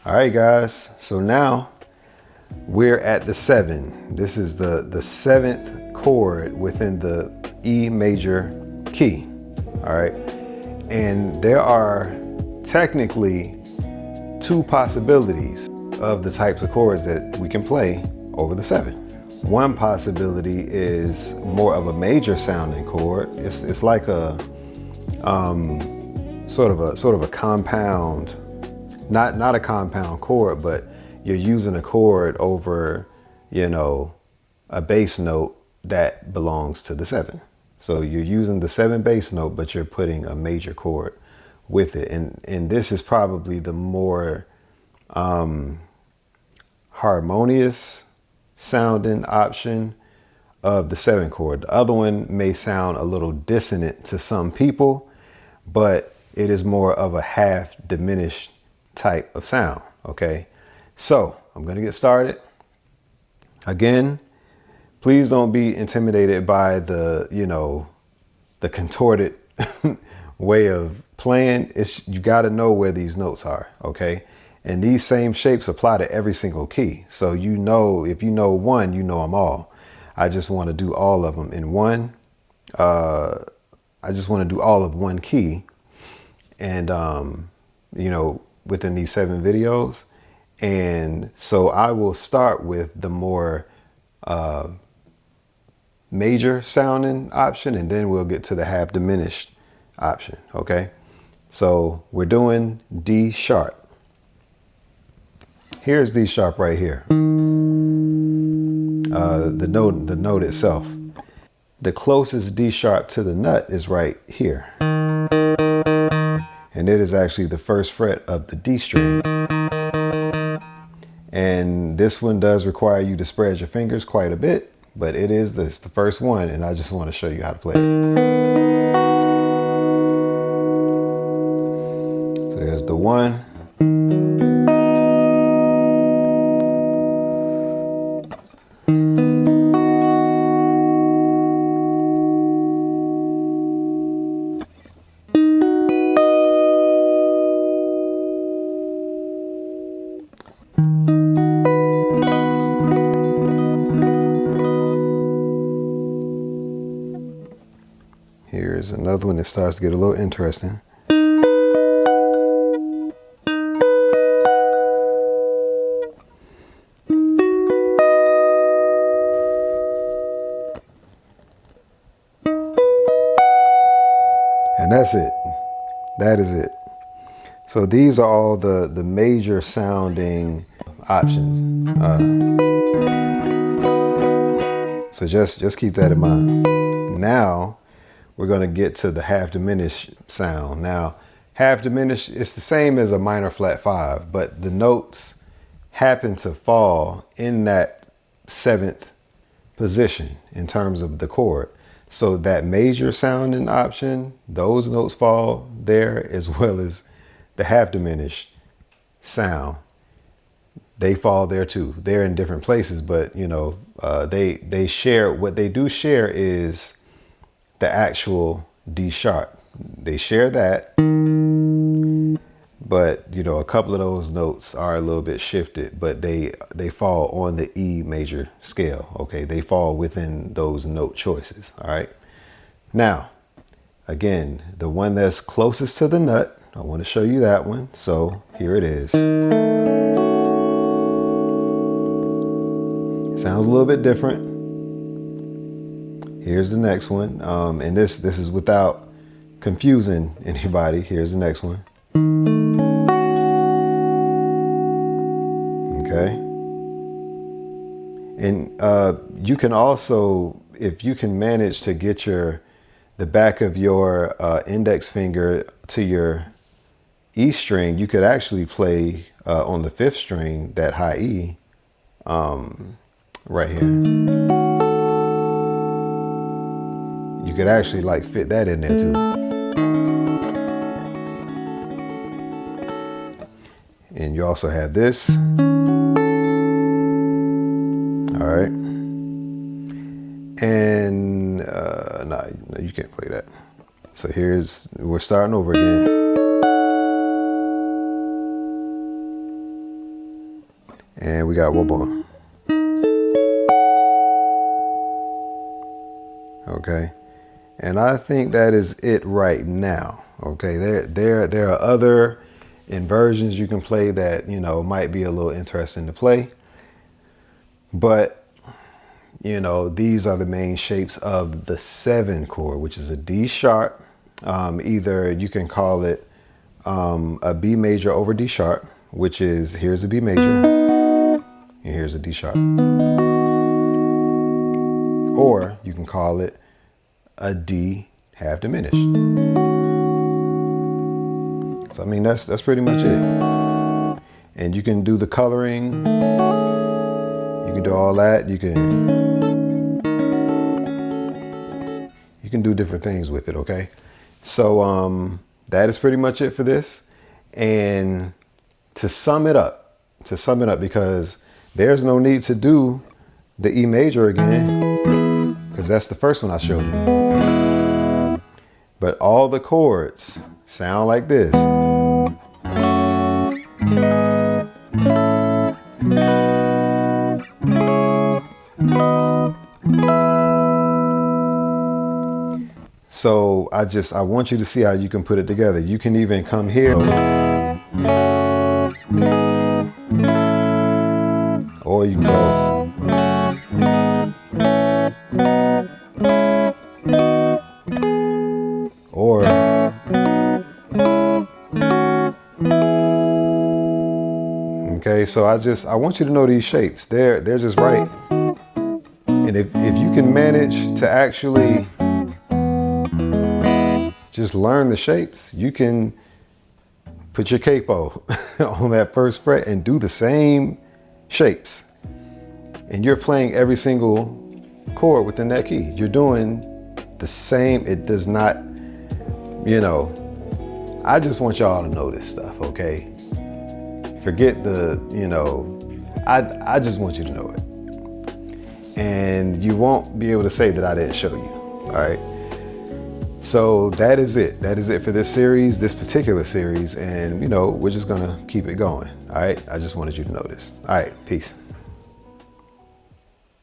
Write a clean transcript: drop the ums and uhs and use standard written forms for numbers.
All right, guys. So now we're at the 7. This is the 7th chord within the E major key. All right. And there are technically 2 possibilities of the types of chords that we can play over the 7. One possibility is more of a major sounding chord. It's like a sort of a compound, not a compound chord, but you're using a chord over, a bass note that belongs to the 7. So you're using the 7 bass note, but you're putting a major chord with it. And this is probably the more harmonious sounding option of the 7 chord. The other one may sound a little dissonant to some people, but it is more of a half diminished type of sound. Okay, so I'm gonna get started. Again, please don't be intimidated by the contorted way of playing. You got to know where these notes are. Okay, and these same shapes apply to every single key. So if you know one, you know them all. I just want to do all of them in one. I just want to do all of one key, and within these 7 videos. And so I will start with the more major sounding option, and then we'll get to the half diminished option. Okay, so we're doing D sharp. Here's D sharp right here. The note itself. The closest D sharp to the nut is right here, and it is actually the 1st fret of the D string. And this one does require you to spread your fingers quite a bit, but it's the first one, and I just want to show you how to play it. So there's the 1. Here's another one that starts to get a little interesting. And that's it. That is it. So these are all the major sounding options. So just keep that in mind. Now we're going to get to the half diminished sound. Now, half diminished, it's the same as a minor flat 5, but the notes happen to fall in that 7th position in terms of the chord. So that major sounding option, those notes fall there, as well as the half diminished sound. They fall there too. They're in different places, but they share. What they do share is the actual D sharp. They share that, but a couple of those notes are a little bit shifted, but they fall on the E major scale. Okay, they fall within those note choices. All right. Now, again, the one that's closest to the nut, I want to show you that one. So here it is. It sounds a little bit different. Here's the next one, and this is without confusing anybody. Here's the next one. Okay, and you can also, if you can manage to get the back of your index finger to your E string, you could actually play on the 5th string that high E right here. You could actually fit that in there too. And you also have this. All right. And no, you can't play that. So we're starting over again. And we got one more. Okay. And I think that is it right now. Okay. There are other inversions you can play that, you know, might be a little interesting to play. But, you know, these are the main shapes of the 7 chord, which is a D sharp. Either you can call it a B major over D sharp, which is, here's a B major and here's a D sharp. Or you can call it a D half diminished. So I mean, that's pretty much it. And you can do the coloring, you can do all that, you can do different things with it, okay? So that is pretty much it for this. And to sum it up, because there's no need to do the E major again, because that's the first one I showed you. But all the chords sound like this. So I want you to see how you can put it together. You can even come here, or you can go, or okay. So I want you to know these shapes. They're just right. And if you can manage to actually just learn the shapes, you can put your capo on that first fret and do the same shapes. And you're playing every single chord within that key. You're doing the same. It does not, you know, I just want y'all to know this stuff, okay? Forget the, you know, I just want you to know it. And you won't be able to say that I didn't show you, all right? So that is it. That is it for this series, this particular series. And, you know, we're just going to keep it going. All right. I just wanted you to know this. All right. Peace.